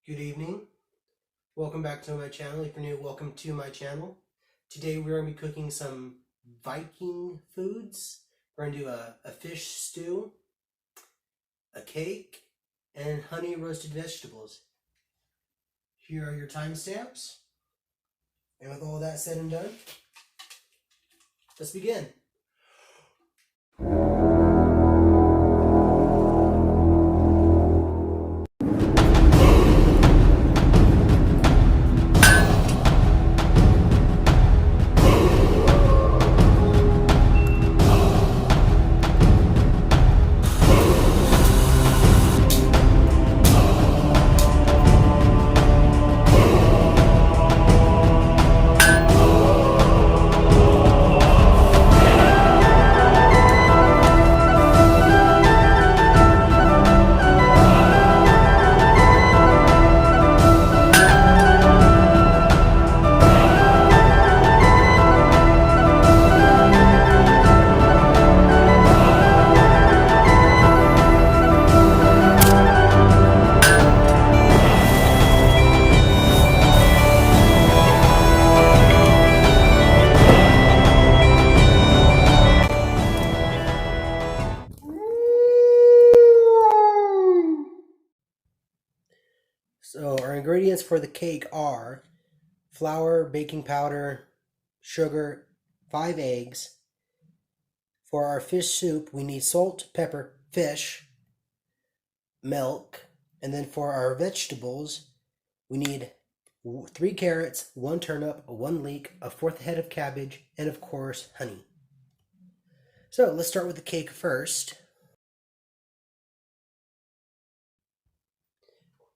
Good evening. Welcome back to my channel. If you're new, welcome to my channel. Today we're going to be cooking some Viking foods. We're going to do a fish stew, a cake, and honey roasted vegetables. Here are your timestamps. And with all that said and done, let's begin. So our ingredients for the cake are flour, baking powder, sugar, 5 eggs. For our fish soup, we need salt, pepper, fish, milk, and then for our vegetables, we need 3 carrots, 1 turnip, 1 leek, a 1/4 head of cabbage, and of course, honey. So let's start with the cake first.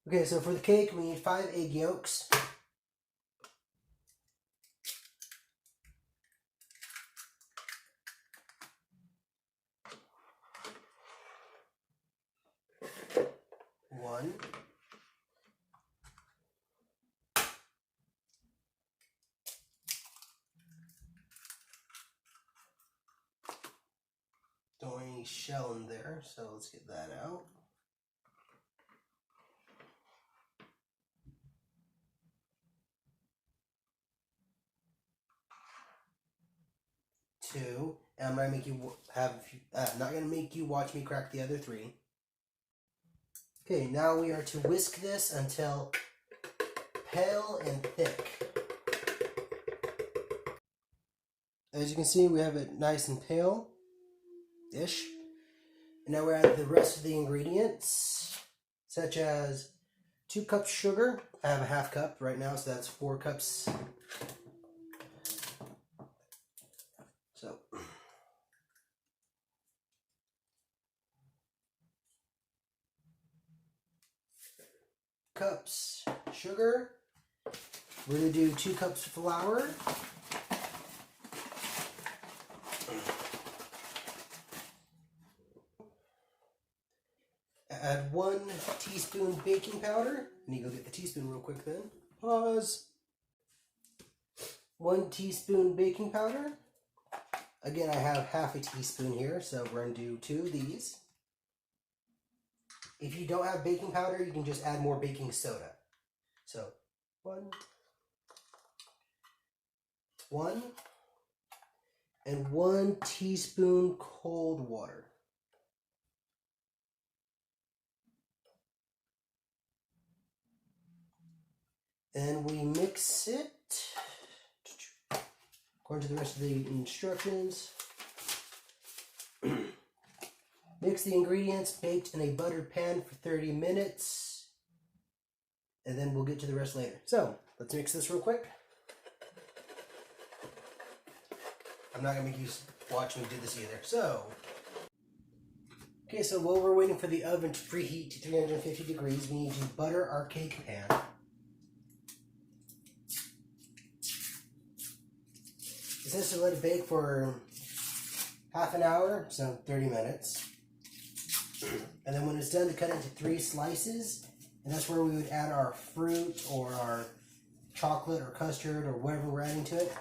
Okay, so for the cake, we need 5 egg yolks. One. Don't want any shell in there, so let's get that out. 2, and I'm gonna make you not gonna make you watch me crack the other 3. Okay, now we are to whisk this until pale and thick. As you can see, we have it nice and pale-ish. And now we're at the rest of the ingredients, such as 2 cups sugar. I have a 1/2 cup right now, so that's 4 cups. So, cups sugar. We're going to do 2 cups flour. Add 1 teaspoon baking powder. I need to go get the teaspoon real quick then. Pause. 1 teaspoon baking powder. Again, I have 1/2 teaspoon here, so we're going to do 2 of these. If you don't have baking powder, you can just add more baking soda. So, 1, and 1 teaspoon cold water. And we mix it according to the rest of the instructions. Mix the ingredients, baked in a buttered pan for 30 minutes. And then we'll get to the rest later. So, let's mix this real quick. I'm not going to make you watch me do this either. So, okay, so while we're waiting for the oven to preheat to 350 degrees, we need to butter our cake pan. It says to let it bake for 1/2 hour, so 30 minutes. And then when it's done, to cut it into 3 slices, and that's where we would add our fruit or our chocolate or custard or whatever we're adding to it.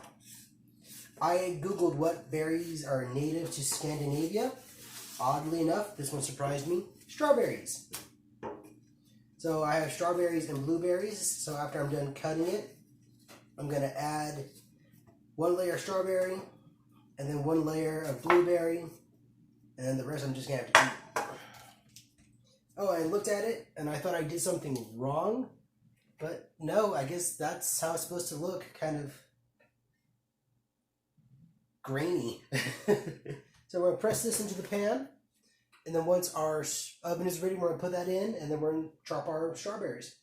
I googled what berries are native to Scandinavia. Oddly enough, this one surprised me. Strawberries. So I have strawberries and blueberries. So after I'm done cutting it, I'm going to add one layer of strawberry and then one layer of blueberry, and then the rest I'm just going to have to eat. Oh, I looked at it and I thought I did something wrong, but no, I guess that's how it's supposed to look, kind of grainy. So we're going to press this into the pan, and then once our oven is ready, we're going to put that in, and then we're going to chop our strawberries.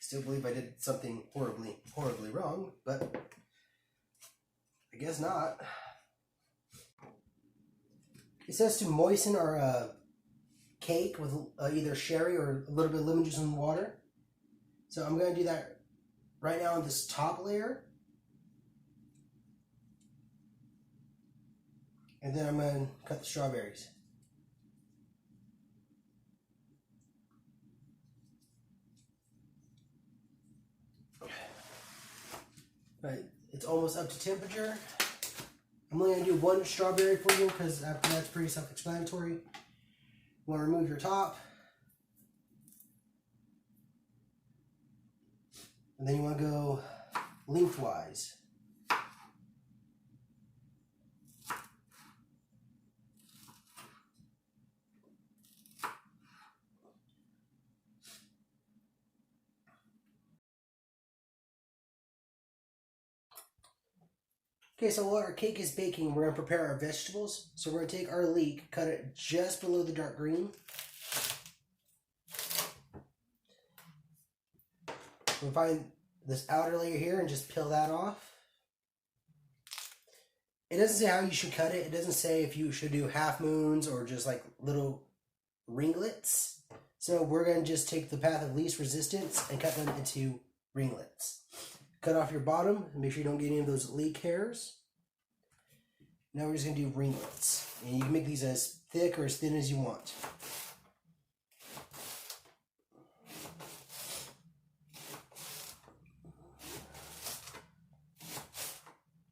Still believe I did something horribly wrong, but I guess not. It says to moisten our cake with either sherry or a little bit of lemon juice and water. So I'm going to do that right now on this top layer. And then I'm going to cut the strawberries. Right, it's almost up to temperature. I'm only going to do one strawberry for you because after that's pretty self-explanatory. You want to remove your top. And then you want to go lengthwise. Okay, so while our cake is baking, we're going to prepare our vegetables. So we're going to take our leek, cut it just below the dark green. We'll find this outer layer here and just peel that off. It doesn't say how you should cut it. It doesn't say if you should do half moons or just like little ringlets. So we're going to just take the path of least resistance and cut them into ringlets. Cut off your bottom and make sure you don't get any of those leek hairs. Now we're just going to do ringlets. And you can make these as thick or as thin as you want.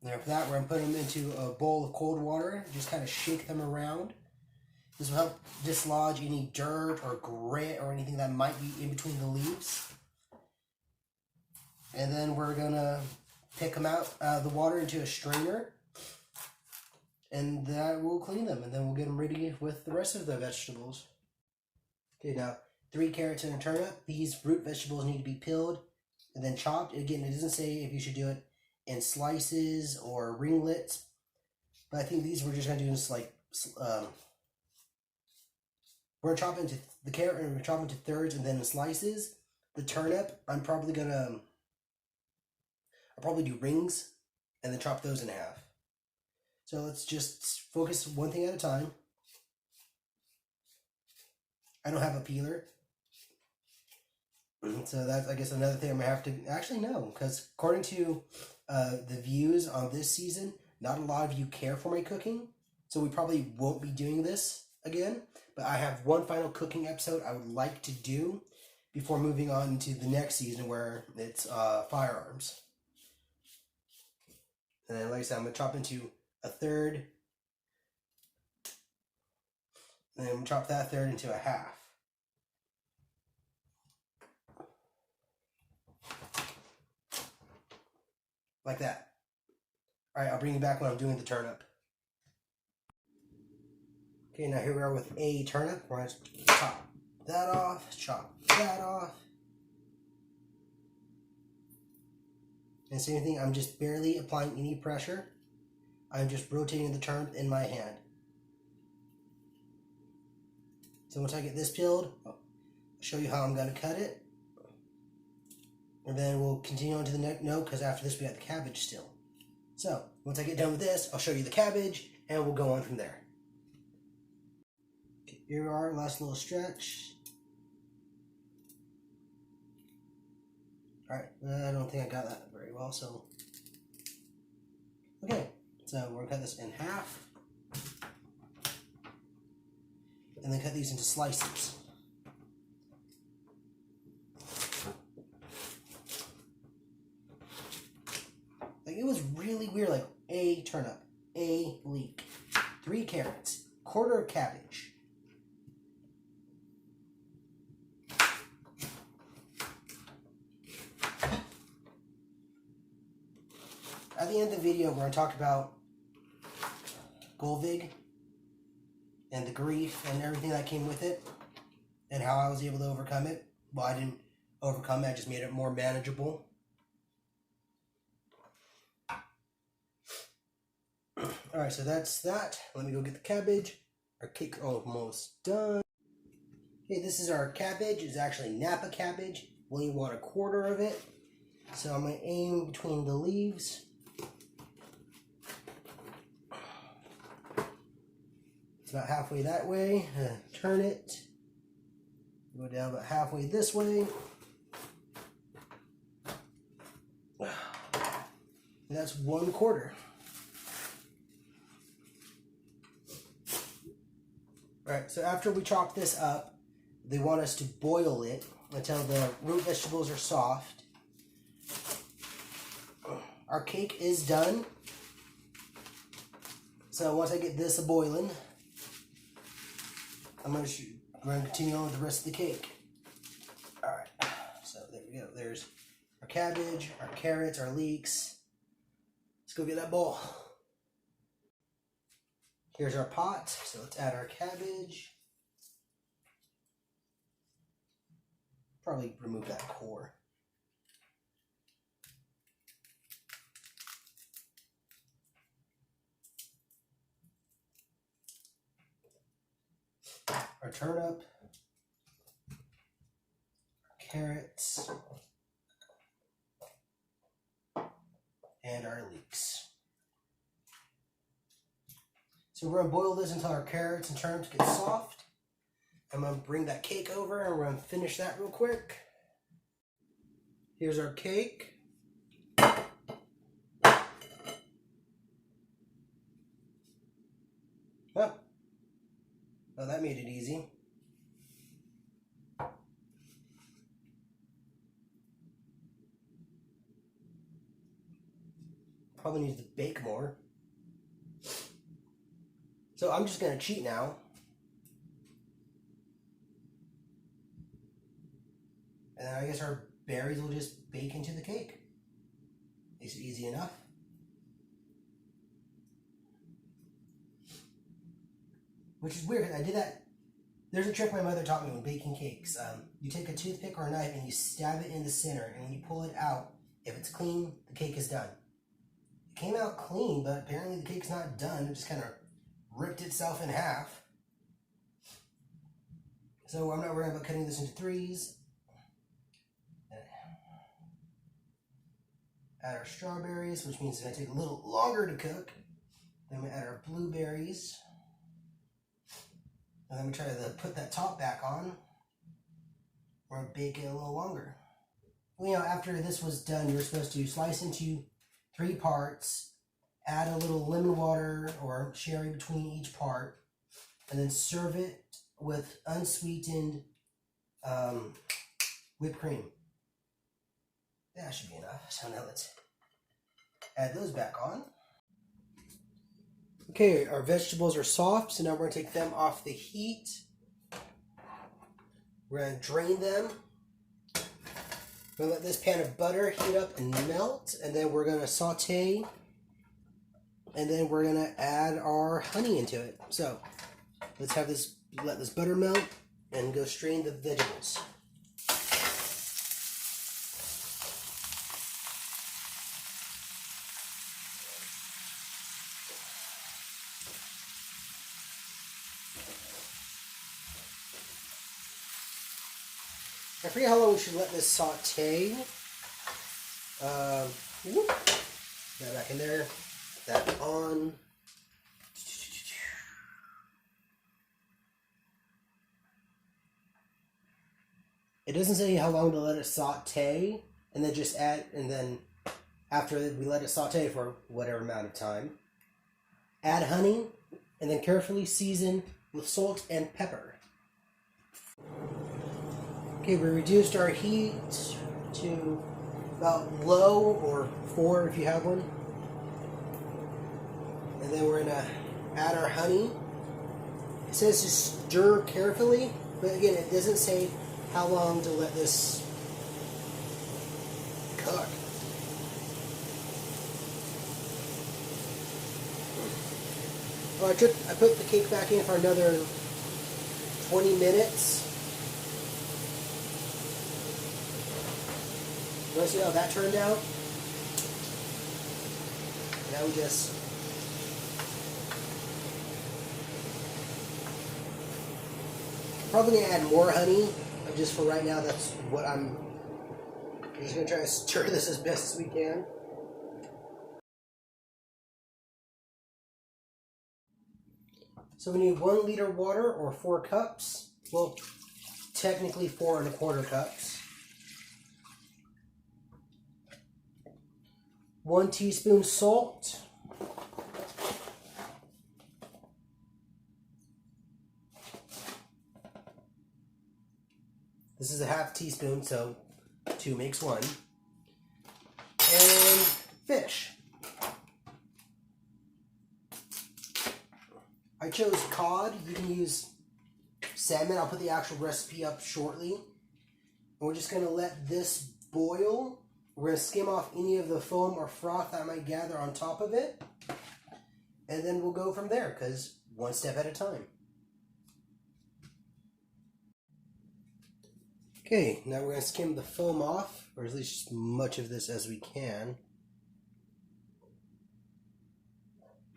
And after that, we're going to put them into a bowl of cold water. Just kind of shake them around. This will help dislodge any dirt or grit or anything that might be in between the leaves. And then we're going to pick them out of the water into a strainer. And that will clean them. And then we'll get them ready with the rest of the vegetables. Okay, now 3 carrots and a turnip. These root vegetables need to be peeled and then chopped. Again, it doesn't say if you should do it in slices or ringlets. But I think these we're just going to do this like... we're going to chop into the carrot and we're going to chop into thirds and then in slices. The turnip, I'll probably do rings and then chop those in half. So let's just focus one thing at a time. I don't have a peeler. So that's, I guess, another thing I'm going to have to... Actually, no, because according to the views on this season, not a lot of you care for my cooking. So we probably won't be doing this again. But I have one final cooking episode I would like to do before moving on to the next season where it's firearms. And then, like I said, I'm going to chop into a third. And then I'm going to chop that third into a half. Like that. Alright, I'll bring you back when I'm doing the turnip. Okay, now here we are with a turnip. We're going to chop that off, chop that off. And same thing, I'm just barely applying any pressure. I'm just rotating the turnip in my hand. So once I get this peeled, I'll show you how I'm going to cut it. And then we'll continue on to the next note because after this we got the cabbage still. So once I get done with this, I'll show you the cabbage and we'll go on from there. Okay, here we are, last little stretch. Alright, I don't think I got that very well, so... Okay, so we're going to cut this in half. And then cut these into slices. Like, it was really weird, like, a turnip, a leek, 3 carrots, quarter of cabbage. At the end of the video, we're going to talk about Gulvig and the grief and everything that came with it and how I was able to overcome it. Well, I didn't overcome it, I just made it more manageable. Alright, so that's that. Let me go get the cabbage. Our cake almost done. Okay, this is our cabbage. It's actually Napa cabbage. We only want a quarter of it. So I'm going to aim between the leaves. It's about halfway that way. Turn it. Go down about halfway this way. And that's 1/4. Alright, so after we chop this up, they want us to boil it until the root vegetables are soft. Our cake is done. So once I get this a-boiling, I'm going to continue on with the rest of the cake. Alright, so there we go. There's our cabbage, our carrots, our leeks. Let's go get that bowl. Here's our pot, so let's add our cabbage. Probably remove that core. Our turnip, our carrots, and our leeks. So we're going to boil this until our carrots and turnips get soft. I'm going to bring that cake over and we're going to finish that real quick. Here's our cake. Well, that made it easy. Probably needs to bake more. So I'm just going to cheat now. And then I guess our berries will just bake into the cake. Makes it easy enough. Which is weird, I did that. There's a trick my mother taught me when baking cakes. You take a toothpick or a knife and you stab it in the center, and when you pull it out, if it's clean, the cake is done. It came out clean, but apparently the cake's not done. It just kind of ripped itself in half. So I'm not worried about cutting this into 3s. Add our strawberries, which means it's going to take a little longer to cook. Then we add our blueberries. And then we try to put that top back on. We're going to bake it a little longer. Well, you know, after this was done, you're supposed to slice into 3 parts, add a little lemon water or sherry between each part, and then serve it with unsweetened whipped cream. That should be enough. So now let's add those back on. Okay, our vegetables are soft, so now we're going to take them off the heat. We're going to drain them. We're going to let this pan of butter heat up and melt, and then we're going to saute, and then we're going to add our honey into it. So let's have this, let this butter melt, and go strain the vegetables. I forget how long we should let this saute. That back in there. That on. It doesn't say how long to let it saute, and then just add, and then after we let it saute for whatever amount of time, add honey, and then carefully season with salt and pepper. Okay, we reduced our heat to about low, or 4 if you have one. And then we're going to add our honey. says to stir carefully, but again, it doesn't say how long to let this cook. Oh, I put the cake back in for another 20 minutes. You want to see how that turned out? Now we just probably gonna add more honey, but just for right now, that's what I'm just gonna try to stir this as best as we can. So we need 1 liter water or 4 cups. Well, technically 4 1/4 cups. 1 teaspoon salt. This is a half teaspoon, so 2 makes 1. And fish. I chose cod. You can use salmon. I'll put the actual recipe up shortly. And we're just going to let this boil. We're going to skim off any of the foam or froth that might gather on top of it. And then we'll go from there, because one step at a time. Okay, now we're going to skim the foam off, or at least as much of this as we can.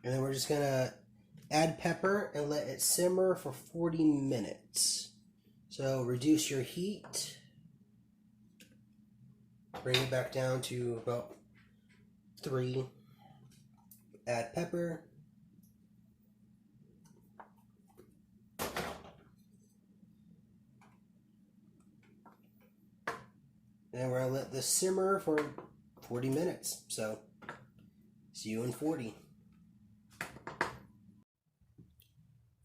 And then we're just going to add pepper and let it simmer for 40 minutes. So reduce your heat. Bring it back down to about 3. Add pepper. And we're going to let this simmer for 40 minutes. So, see you in 40.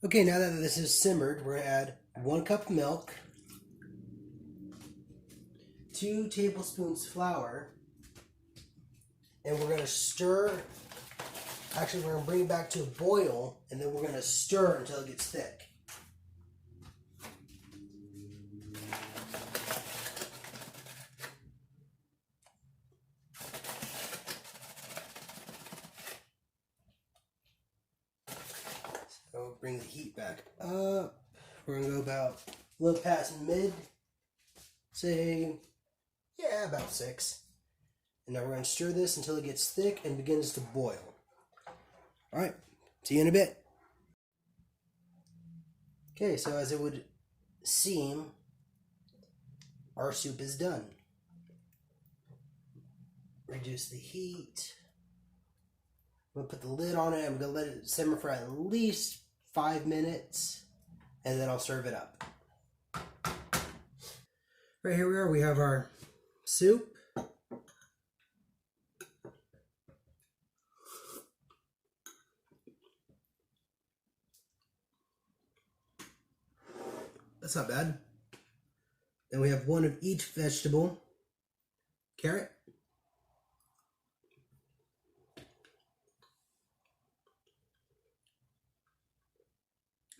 Okay, now that this is simmered, we're going to add 1 cup of milk, 2 tablespoons flour, and we're going to stir. Actually, we're going to bring it back to a boil, and then we're going to stir until it gets thick. So bring the heat back up. We're going to go about a little past mid, say, yeah, about 6. And now we're going to stir this until it gets thick and begins to boil. Alright, see you in a bit. Okay, so as it would seem, our soup is done. Reduce the heat. I'm going to put the lid on it. I'm going to let it simmer for at least 5 minutes, and then I'll serve it up. Right, here we are. We have our soup. That's not bad. Then we have 1 of each vegetable. Carrot.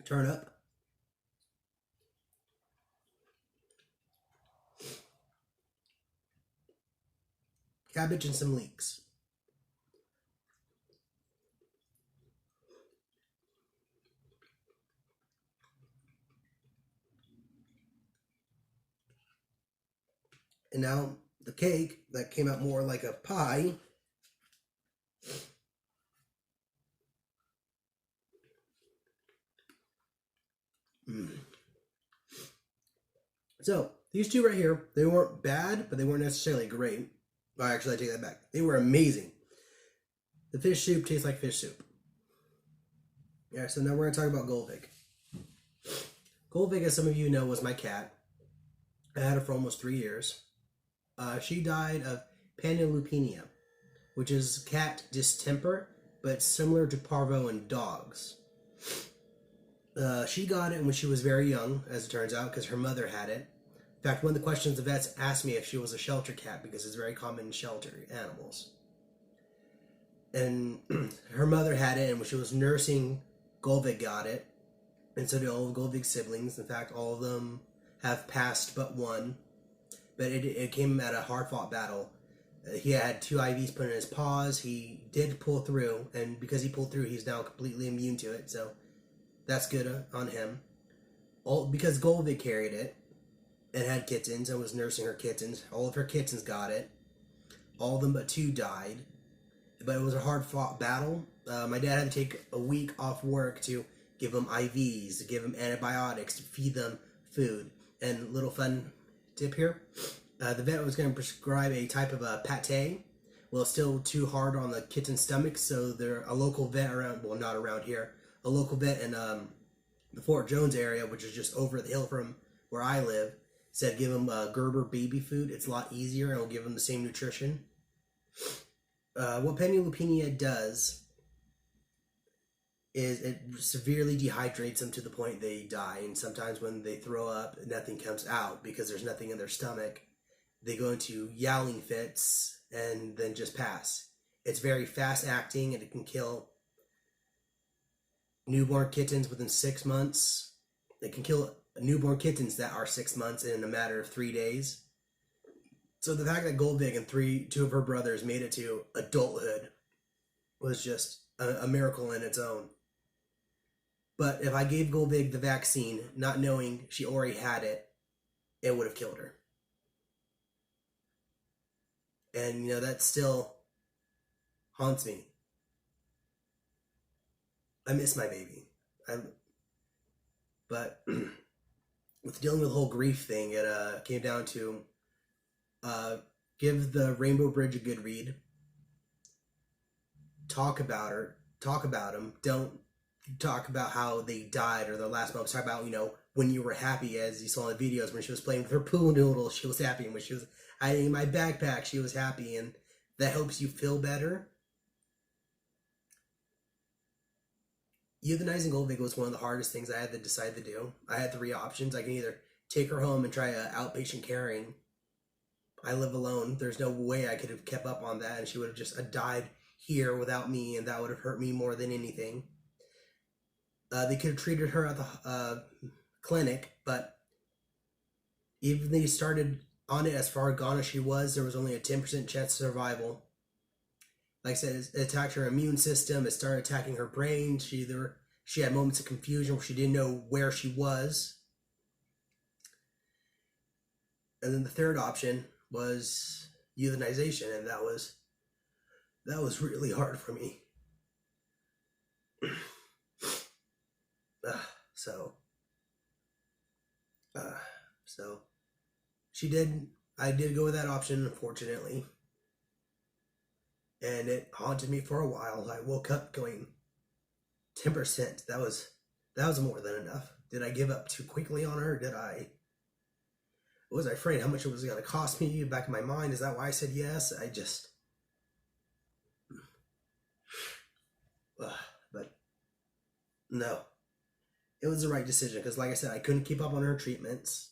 Turnip. Cabbage and some leeks. And now the cake that came out more like a pie. So these two right here, they weren't bad, but they weren't necessarily great. Oh, actually, I take that back. They were amazing. The fish soup tastes like fish soup. Yeah, so now we're going to talk about Gulvig. Gulvig, as some of you know, was my cat. I had her for almost 3 years. She died of panleukopenia, which is cat distemper, but it's similar to parvo in dogs. She got it when she was very young, as it turns out, because her mother had it. In fact, one of the questions the vets asked me if she was a shelter cat, because it's very common in shelter animals. And her mother had it, and when she was nursing, Gulvig got it. and so do all of Gulvig's siblings. In fact, all of them have passed but one. But it came at a hard-fought battle. He had 2 IVs put in his paws. He did pull through, and because he pulled through, he's now completely immune to it. So that's good on him. All because Gulvig carried it and had kittens and was nursing her kittens. All of her kittens got it. All of them but 2 died. But it was a hard-fought battle. My dad had to take a week off work to give them IVs, to give them antibiotics, to feed them food. And little fun tip here, the vet was going to prescribe a type of a pate. Well, it's still too hard on the kitten's stomach, so a local vet around, well, not around here, a local vet in the Fort Jones area, which is just over the hill from where I live, said give them Gerber baby food. It's a lot easier and will give them the same nutrition. What panleukopenia does is it severely dehydrates them to the point they die. And sometimes when they throw up, nothing comes out because there's nothing in their stomach. They go into yowling fits and then just pass. It's very fast acting, and it can kill newborn kittens within 6 months. It can kill newborn kittens that are 6 months in a matter of 3 days. So the fact that Gulvig and 2 of her brothers made it to adulthood was just a miracle in its own. But if I gave Gulvig the vaccine, not knowing she already had it, it would have killed her. And, that still haunts me. I miss my baby. But with dealing with the whole grief thing, it came down to give the Rainbow Bridge a good read. Talk about her. Talk about them. Don't talk about how they died or their last moments. Talk about, when you were happy, as you saw in the videos, when she was playing with her pool noodles, she was happy. And when she was hiding in my backpack, she was happy. And that helps you feel better. Euthanizing Gulvig was one of the hardest things I had to decide to do. I had 3 options. I can either take her home and try outpatient caring. I live alone. There's no way I could have kept up on that, and she would have just died here without me, and that would have hurt me more than anything. They could have treated her at the clinic, but even they started on it as far gone as she was, there was only a 10% chance of survival. Like I said, it attacked her immune system. It started attacking her brain. She had moments of confusion where she didn't know where she was. And then the third option was euthanization, and that was really hard for me. So I did go with that option, unfortunately. And it haunted me for a while. I woke up going, 10%, that was more than enough. Did I give up too quickly on her? Was I afraid how much it was going to cost me? Back in my mind, is that why I said yes? But no, it was the right decision, because like I said, I couldn't keep up on her treatments.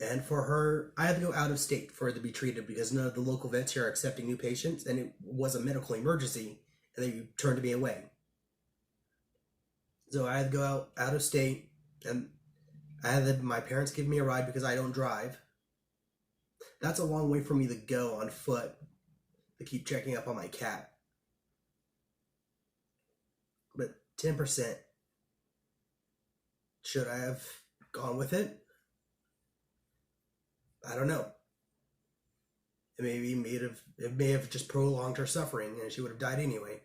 And for her, I had to go out of state for her to be treated because none of the local vets here are accepting new patients, and it was a medical emergency, and they turned me away. So I had to go out of state, and I had my parents give me a ride because I don't drive. That's a long way for me to go on foot to keep checking up on my cat. But 10%, should I have gone with it? I don't know. It may have just prolonged her suffering, and she would have died anyway.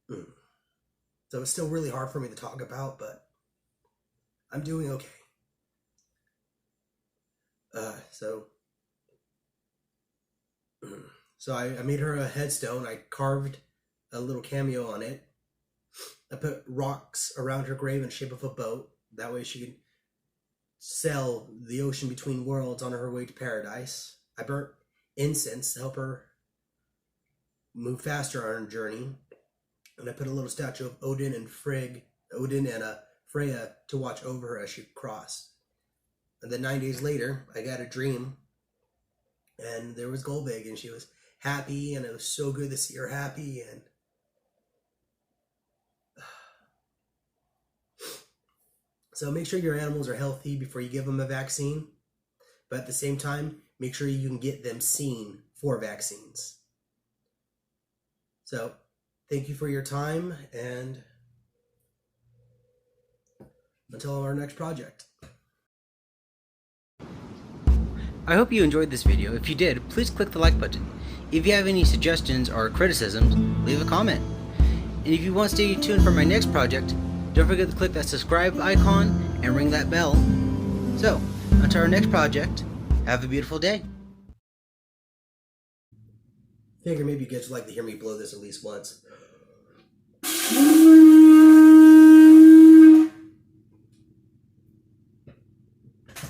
So it's still really hard for me to talk about, but I'm doing okay. So I made her a headstone. I carved a little cameo on it. I put rocks around her grave in the shape of a boat. That way she could sail the ocean between worlds on her way to paradise. I burnt incense to help her move faster on her journey. And I put a little statue of Odin and Freya to watch over her as she crossed. And then 9 days later, I got a dream, and there was Gulvig, and she was happy, and it was so good to see her happy. And So make sure your animals are healthy before you give them a vaccine. But at the same time, make sure you can get them seen for vaccines. So thank you for your time, and until our next project. I hope you enjoyed this video. If you did, please click the like button. If you have any suggestions or criticisms, leave a comment. And if you want to stay tuned for my next project, don't forget to click that subscribe icon and ring that bell. So, until our next project, have a beautiful day. I figure maybe you guys would like to hear me blow this at least once.